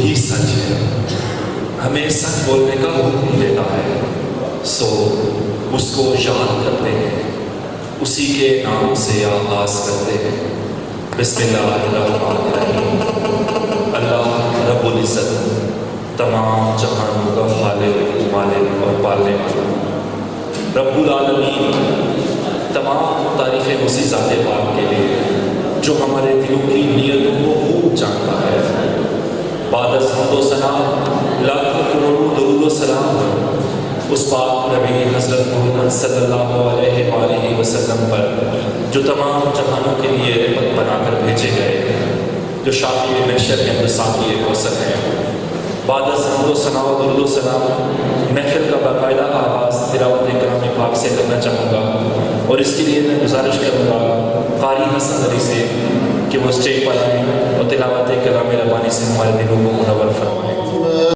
वही सच है, हमें सच बोलने का हुक्म देता है। सो उसको याद करते हैं, उसी के नाम से आगाज करते हैं। बिस्मिल्लाहिर्रहमानिर्रहीम। अल्लाह रब्बुल इज़्ज़त तमाम जहानों का खालिक, मालिक और पालने वाला, रब्बुल आलमीन तमाम तारीफ़ें उसी ज़ाते पाक के लिए जो हमारे दिलों की नीयतों को खूब जानता है। बाद हम्दो सलाम लाखों करोड़ों दुरूद व सलाम उस पाक नबी हज़रत मोहम्मद सल्लल्लाहु अलैहि वसल्लम पर जो तमाम जहानों के लिए रहमत बनाकर भेजे गए, जो शाफ़ी महशर के अंदर साक़ी कौसर है। बाद हम्दो सलाम व दुरूद व सलाम महफिल का बाकायदा आगाज़ तिलावत कलाम पाक से करना चाहूँगा, और इसके लिए मैं गुजारिश करूँगा क़ारी हसन अली से कि वो स्टेज पर आएँ और तिलावत कलाम रब्बानी से हमारे दिलों को मुनव्वर फरमाएँ।